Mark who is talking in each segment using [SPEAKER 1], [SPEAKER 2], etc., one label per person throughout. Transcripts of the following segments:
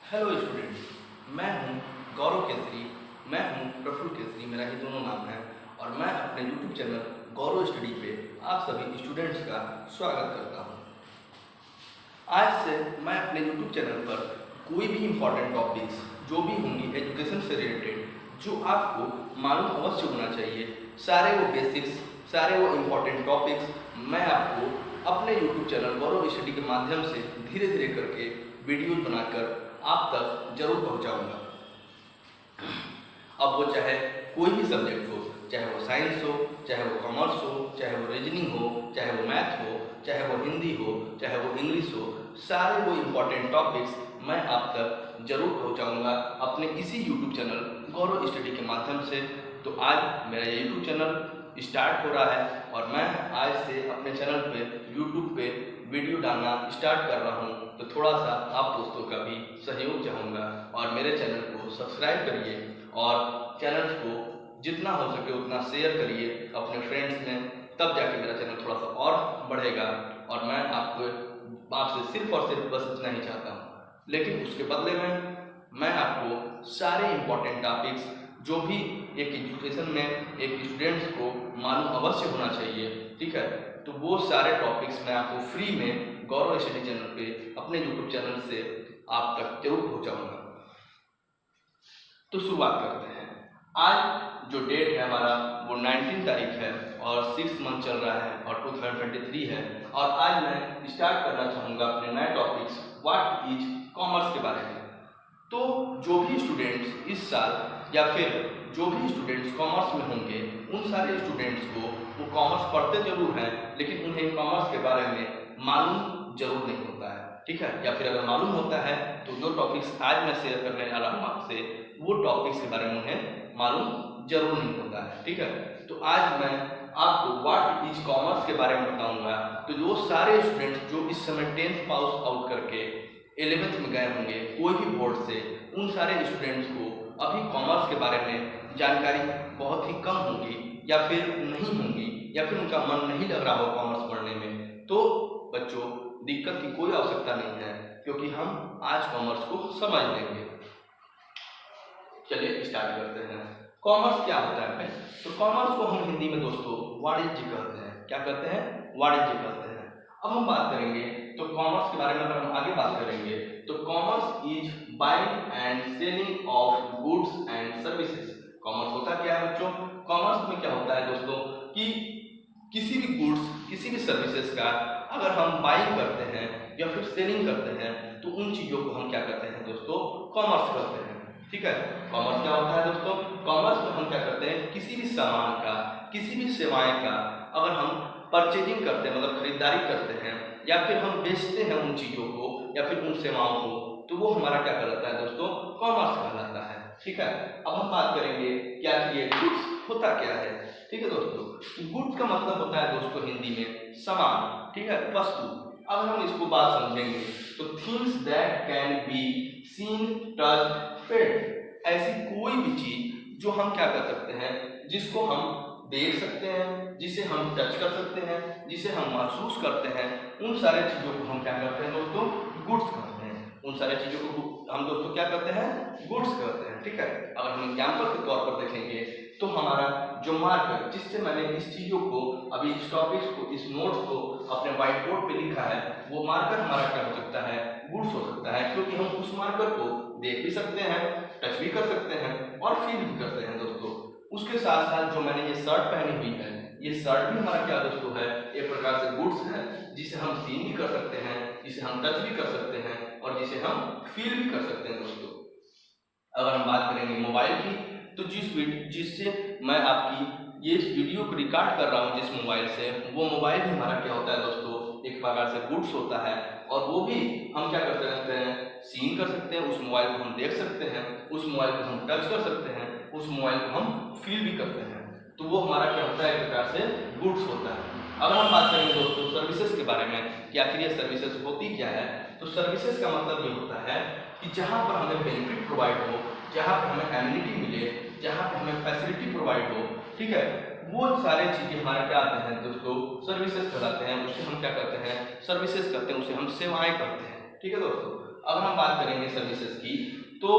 [SPEAKER 1] Hello students, मैं हूं गौरव केसरी। मैं हूं प्रफुल्ल केसरी, मेरा ही दोनों नाम है। और मैं अपने यूट्यूब चैनल गौरव स्टडी पे आप सभी स्टूडेंट्स का स्वागत करता हूं। आज से मैं अपने यूट्यूब चैनल पर कोई भी इम्पॉर्टेंट टॉपिक्स जो भी होंगी एजुकेशन से रिलेटेड, जो आपको मालूम अवश्य होना चाहिए, सारे वो बेसिक्स, सारे वो इम्पॉर्टेंट टॉपिक्स मैं आपको अपने यूट्यूब चैनल गौरव स्टडी के माध्यम से धीरे धीरे करके वीडियोज बनाकर आप तक जरूर पहुंचाऊंगा। अब वो चाहे कोई भी सब्जेक्ट हो, चाहे वो साइंस हो, चाहे वो कॉमर्स हो, चाहे वो रीजनिंग हो, चाहे वो मैथ हो, चाहे वो हिंदी हो, चाहे वो इंग्लिश हो, सारे वो इम्पॉर्टेंट टॉपिक्स मैं आप तक जरूर पहुंचाऊंगा अपने इसी यूट्यूब चैनल गौरव स्टडी के माध्यम से। तो आज मेरा ये यूट्यूब चैनल स्टार्ट हो रहा है और मैं आज से अपने चैनल पे यूट्यूब पे वीडियो डालना स्टार्ट कर रहा हूँ। तो थोड़ा सा आप दोस्तों का भी सहयोग चाहूँगा और मेरे चैनल को सब्सक्राइब करिए और चैनल को जितना हो सके उतना शेयर करिए अपने फ्रेंड्स में, तब जाके मेरा चैनल थोड़ा सा और बढ़ेगा। और मैं आपसे सिर्फ और सिर्फ बस इतना ही चाहता हूँ, लेकिन उसके बदले में मैं आपको सारे इम्पॉर्टेंट टॉपिक्स जो भी एक एजुकेशन में एक स्टूडेंट्स को मालूम अवश्य होना चाहिए, ठीक है, तो वो सारे टॉपिक्स मैं आपको फ्री में गौरव स्टडी चैनल पे अपने यूट्यूब चैनल से आप तक जरूर पहुंचाऊंगा। तो शुरुआत करते हैं। आज जो डेट है हमारा वो 19 तारीख है और 6 मंथ चल रहा है और 2023 है। और आज मैं स्टार्ट करना चाहूँगा अपने नए टॉपिक्स व्हाट इज कॉमर्स के बारे में। तो जो भी स्टूडेंट्स इस साल या फिर जो भी स्टूडेंट्स कॉमर्स में होंगे, उन सारे स्टूडेंट्स को वो कॉमर्स पढ़ते जरूर हैं, लेकिन उन्हें कॉमर्स के बारे में मालूम जरूर नहीं होता है, ठीक है। या फिर अगर मालूम होता है तो जो टॉपिक्स आज मैं शेयर करने जा रहा हूँ आपसे, वो टॉपिक्स के बारे में उन्हें मालूम जरूर नहीं होता है, ठीक है। तो आज मैं आपको व्हाट इज कॉमर्स के बारे में बताऊंगा। तो जो सारे स्टूडेंट्स जो इस समय 10th पास आउट करके 11th में गए होंगे कोई भी बोर्ड से, उन सारे स्टूडेंट्स को अभी कॉमर्स के बारे में जानकारी बहुत ही कम होगी या फिर नहीं होगी, या फिर उनका मन नहीं लग रहा हो कॉमर्स पढ़ने में। तो बच्चों, दिक्कत की कोई आवश्यकता नहीं है, क्योंकि हम आज कॉमर्स को समझ लेंगे। चलिए स्टार्ट करते हैं। कॉमर्स क्या होता है भाई? तो कॉमर्स को हम हिंदी में दोस्तों वाणिज्य कहते हैं। क्या कहते हैं? वाणिज्य कहते हैं। अब हम बात करेंगे तो कॉमर्स के बारे में अगर हम आगे बात करेंगे तो commerce is buying and selling of goods and services. Commerce होता क्या है बच्चों? कॉमर्स में क्या होता है दोस्तों कि किसी भी गुड्स, किसी भी सर्विसेज का अगर हम बाइंग करते हैं या फिर सेलिंग करते हैं तो उन चीजों को हम क्या कहते हैं दोस्तों? कॉमर्स कहते हैं, ठीक है। कॉमर्स क्या होता है दोस्तों? कॉमर्स में हम क्या करते हैं, किसी भी सामान का, किसी भी सेवाएं का अगर हम परचेजिंग करते हैं, मतलब खरीदारी करते हैं, या फिर हम बेचते हैं उन चीजों को या फिर उन सेवाओं को, तो वो हमारा क्या कहलाता है दोस्तों? कॉमर्स कहलाता है, ठीक है। अब हम बात करेंगे क्या ये गुड्स होता क्या है, ठीक है दोस्तों। गुड्स का मतलब होता है दोस्तों हिंदी में सामान, ठीक है, वस्तु। अब हम इसको बात समझेंगे तो things that can be seen, touched, failed. ऐसी कोई भी चीज जो हम क्या कर सकते हैं, जिसको हम देख सकते हैं, जिसे हम टच कर सकते हैं, जिसे हम महसूस करते हैं, उन सारे चीजों को हम क्या करते हैं दोस्तों? गुड्स कहते हैं। उन सारे चीजों को हम दोस्तों क्या कहते हैं? गुड्स कहते हैं, ठीक है। अगर हम एग्जाम्पल के तौर पर देखेंगे तो हमारा जो मार्कर, जिससे मैंने इस चीजों को, अभी इस टॉपिक्स को, इस नोट्स को अपने व्हाइट बोर्ड पे लिखा है, वो मार्कर हमारा क्या हो सकता है? गुड्स हो सकता है, क्योंकि हम उस मार्कर को देख भी सकते हैं, टच भी कर सकते हैं और फील भी करते हैं दोस्तों। उसके साथ साथ जो मैंने ये शर्ट पहनी हुई है, ये शर्ट भी हमारा क्या दोस्तों है? एक प्रकार से गुड्स है, जिसे हम सीन भी कर सकते हैं, जिसे हम टच भी कर सकते हैं और जिसे हम फील भी कर सकते हैं दोस्तों। अगर हम बात करेंगे मोबाइल की, तो जिससे मैं आपकी ये इस वीडियो को रिकॉर्ड कर रहा हूँ जिस मोबाइल से, वो मोबाइल भी हमारा क्या होता है दोस्तों? एक प्रकार से गुड्स होता है। और वो भी हम क्या कर सकते हैं? सीन कर सकते हैं, उस मोबाइल को हम देख सकते हैं, उस मोबाइल को हम टच कर सकते हैं, उस मोबाइल को हम फील भी करते हैं। तो वो हमारा क्या होता है? एक प्रकार से गुड्स होता है। अगर हम बात करेंगे दोस्तों सर्विसेज के बारे में कि आखिर ये सर्विसेज होती क्या है, तो सर्विसेज का मतलब ये होता है कि जहाँ पर हमें बेनिफिट प्रोवाइड हो, जहाँ पर हमें एमिनिटी मिले, जहाँ पर हमें फैसिलिटी प्रोवाइड हो, ठीक है, वो सारे चीजें हमारे क्या आते हैं दोस्तों? सर्विसेज कहलाते हैं। उसे हम क्या करते हैं? सर्विसेज करते हैं, उसे हम सेवाएं करते हैं, ठीक है दोस्तों। अगर हम बात करेंगे सर्विसेज की, तो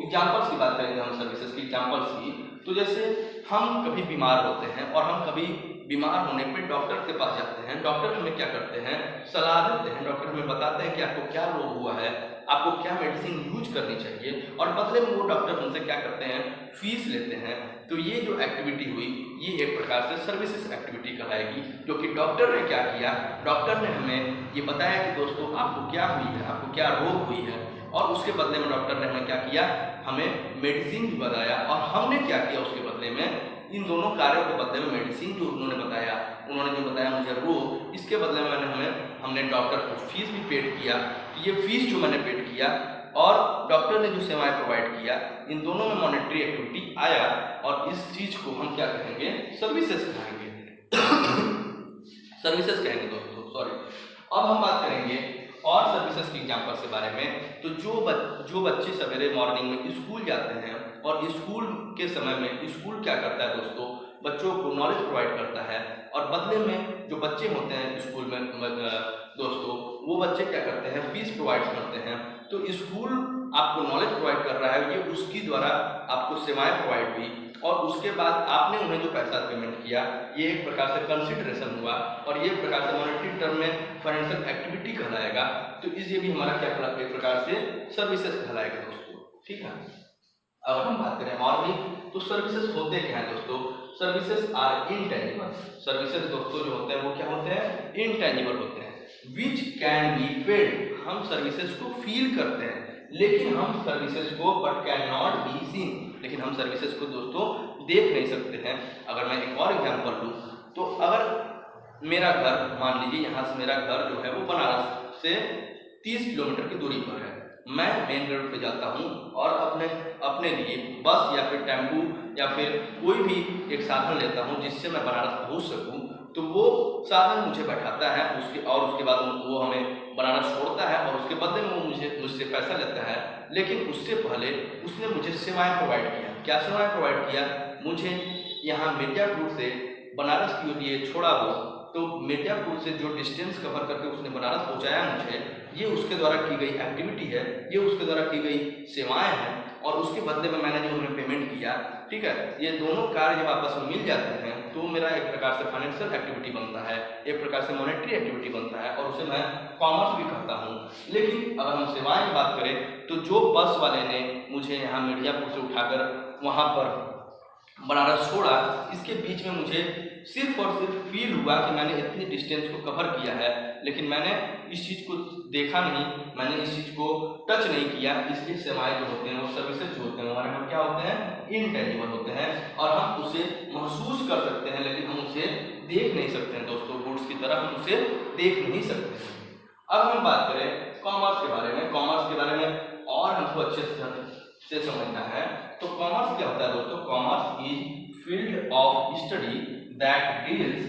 [SPEAKER 1] एग्जाम्पल्स की बात करेंगे हम सर्विसेज की एग्जाम्पल्स की। तो जैसे हम कभी बीमार होते हैं और हम कभी बीमार होने पे डॉक्टर के पास जाते हैं, डॉक्टर हमें क्या करते हैं, सलाह देते हैं, डॉक्टर हमें बताते हैं कि आपको क्या रोग हुआ है, आपको क्या मेडिसिन यूज करनी चाहिए, और बदले में वो डॉक्टर हमसे क्या करते हैं, फीस लेते हैं। तो ये जो एक्टिविटी हुई ये एक प्रकार से सर्विसेज एक्टिविटी कहलाएगी, जो कि डॉक्टर ने क्या किया, डॉक्टर ने हमें ये बताया कि दोस्तों आपको क्या हुई है, आपको क्या रोग हुई है, और उसके बदले में डॉक्टर ने हमें क्या किया, हमें मेडिसिन भी बताया, और हमने क्या किया उसके बदले में, इन दोनों कार्यों के बदले में मेडिसिन जो उन्होंने जो बताया मुझे रोग, इसके बदले में हमने डॉक्टर को फीस भी पेड किया। ये फीस जो मैंने पेड किया और डॉक्टर ने जो सेवाएं प्रोवाइड किया, इन दोनों में मॉनेटरी एक्टिविटी आया, और इस चीज को हम क्या कहेंगे, सर्विसेज कहेंगे। सर्विसेज कहेंगे दोस्तों, सॉरी। अब हम बात करेंगे और सर्विसेज की एग्जाम्पल्स के बारे में। तो जो बच्चे सवेरे मॉर्निंग में स्कूल जाते हैं, और स्कूल के समय में स्कूल क्या करता है दोस्तों, बच्चों को नॉलेज प्रोवाइड करता है, और बदले में जो बच्चे होते हैं स्कूल में दोस्तों, वो बच्चे क्या करते हैं, फीस प्रोवाइड करते हैं। तो स्कूल आपको नॉलेज प्रोवाइड कर रहा है, ये उसकी द्वारा आपको सेवाएं प्रोवाइड हुई, और उसके बाद आपने उन्हें जो पैसा पेमेंट किया, ये एक प्रकार से कंसिडरेशन हुआ, और ये एक प्रकार से मॉनेटरी टर्म में फाइनेंशियल एक्टिविटी कहलाएगा। तो ये भी हमारा क्या कहलाएगा, एक प्रकार से सर्विसेज कहलाएगा दोस्तों, ठीक है। अगर हम बात करें और भी, तो सर्विसेज होते क्या हैं दोस्तों, सर्विसेज आर इनटेंजिबल। सर्विसेज दोस्तों जो होते हैं वो क्या होते हैं, इनटेंजिबल होते हैं, विच कैन बी फेल्ड। हम सर्विसेज को फील करते हैं, लेकिन हम सर्विसेज को but can not be seen, लेकिन हम सर्विसेज को दोस्तों देख नहीं सकते हैं। अगर मैं एक और एग्जांपल लूँ, तो अगर मेरा घर, मान लीजिए यहाँ से मेरा घर जो है वो बनारस से 30 किलोमीटर की दूरी पर है, मैं मेन रोड पे जाता हूँ और अपने लिए बस या फिर टेम्पू या फिर कोई भी एक साधन लेता हूँ जिससे मैं बनारस पहुँच सकूँ। तो वो साधन मुझे बैठाता है उसके बाद वो हमें बनारस छोड़ता है, और उसके बदले में वो मुझसे पैसा लेता है। लेकिन उससे पहले उसने मुझे सेवाएं प्रोवाइड किया। क्या सेवाएं प्रोवाइड किया, मुझे यहाँ मिर्जापुर से बनारस के लिए छोड़ा वो, तो मिर्जापुर से जो डिस्टेंस कवर करके उसने बनारस पहुँचाया मुझे, ये उसके द्वारा की गई एक्टिविटी है, ये उसके द्वारा की गई सेवाएं हैं, और उसके बदले में मैंने जो उन्हें पेमेंट किया, ठीक है। ये दोनों कार्य जब आपस में मिल जाते हैं तो मेरा एक प्रकार से फाइनेंशियल एक्टिविटी बनता है, एक प्रकार से मॉनेटरी एक्टिविटी बनता है, और उसे मैं कॉमर्स भी कहता हूँ। लेकिन अगर हम सेवाएं की बात करें, तो जो बस वाले ने मुझे यहाँ मिर्जापुर से उठाकर वहाँ पर बनारस छोड़ा, इसके बीच में मुझे सिर्फ और सिर्फ फील हुआ कि मैंने इतनी डिस्टेंस को कवर किया है, लेकिन मैंने इस चीज़ को देखा नहीं, मैंने इस चीज़ को टच नहीं किया। इसलिए सेवाएं जो होते हैं, वो सर्विसेज जो होते हैं हमारे यहाँ क्या होते हैं, इनटेंजिबल होते हैं, और हम उसे महसूस कर सकते हैं, लेकिन हम उसे देख नहीं सकते हैं दोस्तों, गुड्स की तरह हम उसे देख नहीं सकते हैं। अब हम बात करें कॉमर्स के बारे में। कॉमर्स के बारे में और हमको अच्छे से समझना है। तो कॉमर्स क्या होता है दोस्तों, commerce is field of study that deals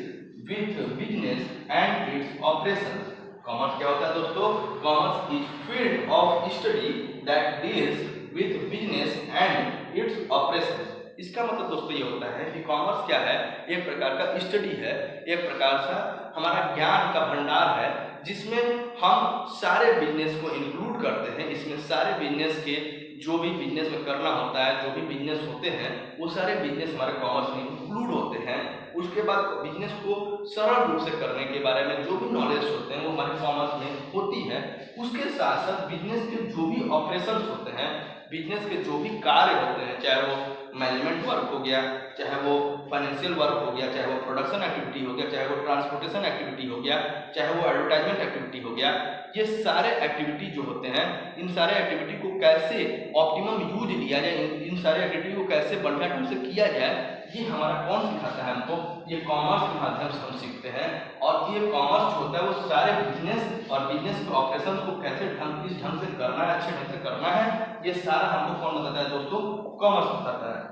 [SPEAKER 1] with business and it's operations. Commerce क्या होता है दोस्तों, commerce is field of study that deals with business and it's operations. इसका मतलब दोस्तों ये होता है कि कॉमर्स क्या है, एक प्रकार का स्टडी है, एक प्रकार से हमारा ज्ञान का भंडार है, जिसमें हम सारे बिजनेस को इंक्लूड करते हैं। इसमें सारे बिजनेस के जो भी बिजनेस में करना होता है, जो भी बिजनेस होते हैं, वो सारे बिजनेस हमारे कॉमर्स में इंक्लूड होते हैं। उसके बाद बिजनेस को सरल रूप से करने के बारे में जो भी नॉलेज होते हैं वो हमारे कॉमर्स में होती है। उसके साथ साथ बिजनेस के जो भी ऑपरेशंस होते हैं, बिजनेस के जो भी कार्य होते हैं, चाहे वो मैनेजमेंट वर्क हो गया, चाहे वो फाइनेंशियल वर्क हो गया, चाहे वो प्रोडक्शन एक्टिविटी हो गया, चाहे वो ट्रांसपोर्टेशन एक्टिविटी हो गया, चाहे वो एडवर्टाइजमेंट एक्टिविटी हो गया, ये सारे एक्टिविटी जो होते हैं, इन सारे एक्टिविटी को कैसे ऑप्टिमम यूज लिया जाए, इन सारे एक्टिविटी को कैसे बढ़िया ढंग से किया जाए, ये हमारा कौन सिखाता है हमको, ये कॉमर्स के माध्यम से हम सीखते हैं। और ये कॉमर्स जो होता है वो सारे बिजनेस और बिजनेस के ऑपरेशन को कैसे किस ढंग से करना है, अच्छे ढंग से करना है, ये सारा हमको कौन बताता है दोस्तों, कॉमर्स बताता है।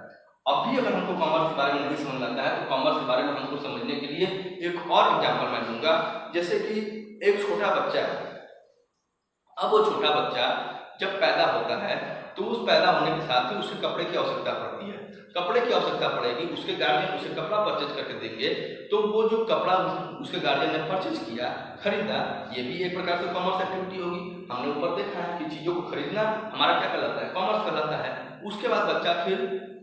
[SPEAKER 1] अब भी अगर हमको कॉमर्स के बारे में नहीं समझ आता है, तो कॉमर्स के बारे में हमको समझने के लिए एक और एग्जाम्पल मैं दूंगा। जैसे कि एक छोटा बच्चा है, अब वो छोटा बच्चा जब पैदा होता है तो उस पैदा होने के साथ ही उसके कपड़े की आवश्यकता पड़ती है। कपड़े की आवश्यकता पड़ेगी, उसके गार्जियन उसे कपड़ा परचेज करके देंगे, तो वो जो कपड़ा उसके गार्जियन ने परचेज किया, खरीदा, ये भी एक प्रकार से कॉमर्स एक्टिविटी होगी। हमने ऊपर देखा है कि चीज़ों को खरीदना हमारा क्या कहलाता है, कॉमर्स कहलाता है। उसके बाद बच्चा फिर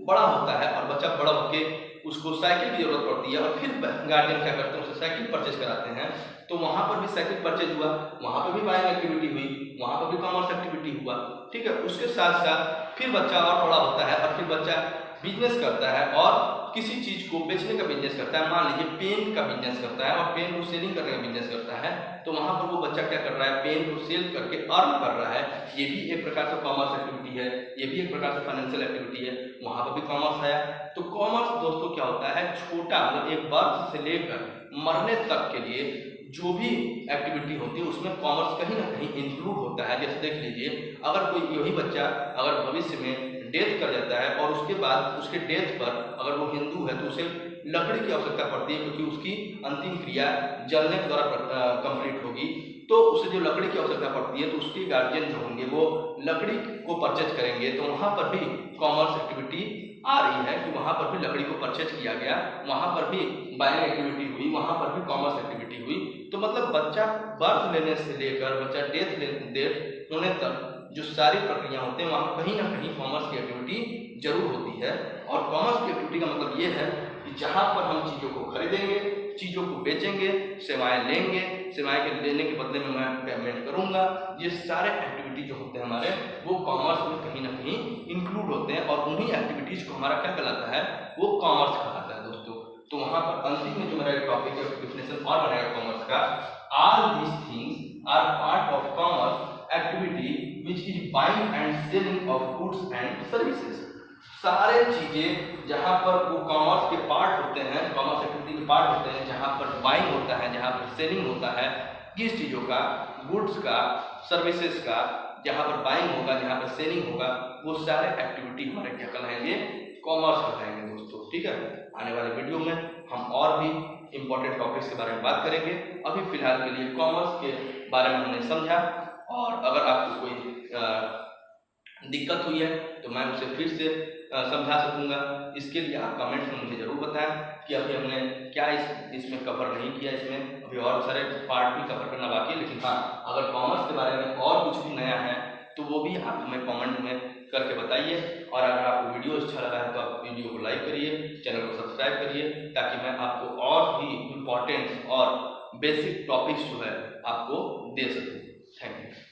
[SPEAKER 1] बड़ा होता है और बच्चा बड़ा होकर उसको साइकिल की जरूरत पड़ती है और फिर गार्जियन क्या करते हैं, उसे साइकिल परचेज कराते हैं। तो वहाँ पर भी साइकिल परचेज हुआ, वहाँ पर भी बाइंग एक्टिविटी हुई, वहाँ पर भी कॉमर्स एक्टिविटी हुआ, ठीक है। उसके साथ साथ फिर बच्चा और बड़ा होता है और फिर बच्चा बिजनेस करता है और किसी चीज़ को बेचने का बिजनेस करता है। मान लीजिए पेन का बिजनेस करता है और पेन को सेलिंग करने का बिजनेस करता है, तो वहाँ पर वो बच्चा क्या कर रहा है, पेन को सेल करके अर्न कर रहा है। ये भी एक प्रकार से कॉमर्स एक्टिविटी है, ये भी एक प्रकार से फाइनेंशियल एक्टिविटी है, वहाँ पर भी कॉमर्स आया। तो कॉमर्स दोस्तों क्या होता है, छोटा मतलब एक बर्थ से लेकर मरने तक के लिए जो भी एक्टिविटी होती है उसमें कॉमर्स कहीं ना कहीं इंक्लूड होता है। जैसे देख लीजिए, अगर कोई यही बच्चा अगर भविष्य में डेथ कर जाता है और उसके बाद उसके डेथ पर अगर वो हिंदू है तो उसे लकड़ी की आवश्यकता पड़ती है, क्योंकि उसकी अंतिम क्रिया जलने के द्वारा कंप्लीट होगी। तो उसे जो लकड़ी की आवश्यकता पड़ती है तो उसके गार्जियन जो होंगे वो लकड़ी को परचेज करेंगे। तो वहाँ पर भी कॉमर्स एक्टिविटी आ रही है कि वहाँ पर भी लकड़ी को परचेज किया गया, वहाँ पर भी बाइंग एक्टिविटी हुई, वहाँ पर भी कॉमर्स एक्टिविटी हुई। तो मतलब बच्चा बर्थ लेने से लेकर बच्चा डेथ होने तक जो सारी प्रक्रिया होते हैं वहाँ कहीं ना कहीं कॉमर्स की एक्टिविटी जरूर होती है। और कॉमर्स की एक्टिविटी का मतलब ये है कि जहाँ पर हम चीज़ों को खरीदेंगे, चीज़ों को बेचेंगे, सेवाएं लेंगे, सेवाएं के लेने के बदले में मैं पेमेंट करूंगा, ये सारे एक्टिविटी जो होते हैं हमारे वो कॉमर्स में कहीं ना कहीं इंक्लूड होते हैं और उन्हीं एक्टिविटीज को हमारा क्या कहलाता है, वो कॉमर्स कहलाता है दोस्तों। तो वहाँ पर अंतिम में जो मेरा टॉपिक है डिफिनेशन और बनेगा कॉमर्स का, all these things are part of commerce activity which is buying and selling of goods and services. सारे चीजें जहाँ पर वो कॉमर्स के पार्ट होते हैं, कॉमर्स एक्टिविटी के पार्ट होते हैं, जहाँ पर बाइंग होता है, जहाँ पर सेलिंग होता है, किस चीज़ों का, गुड्स का, सर्विसेज का, जहाँ पर बाइंग होगा, जहाँ पर सेलिंग होगा, वो सारे एक्टिविटी हमारे क्या कहलाएंगे, कॉमर्स कहलाएंगे दोस्तों, ठीक है। आने वाले वीडियो में हम और भी इंपॉर्टेंट टॉपिक्स के बारे में बात करेंगे। अभी फिलहाल के लिए कॉमर्स के बारे में हमने समझा, और अगर आपको कोई दिक्कत हुई है तो मैं उसे फिर से समझा सकूंगा। इसके लिए आप कमेंट्स में मुझे ज़रूर बताएं कि अभी हमने क्या इसमें कवर नहीं किया, इसमें अभी और सारे पार्ट भी कवर करना बाकी है। लेकिन हाँ, अगर कॉमर्स के बारे में और कुछ भी नया है तो वो भी आप हमें कमेंट में करके बताइए। और अगर आपको वीडियो अच्छा लगा है तो आप वीडियो को लाइक करिए, चैनल को सब्सक्राइब करिए, ताकि मैं आपको और भी इम्पोर्टेंट और बेसिक टॉपिक्स जो है आपको दे सकूँ। Thank you.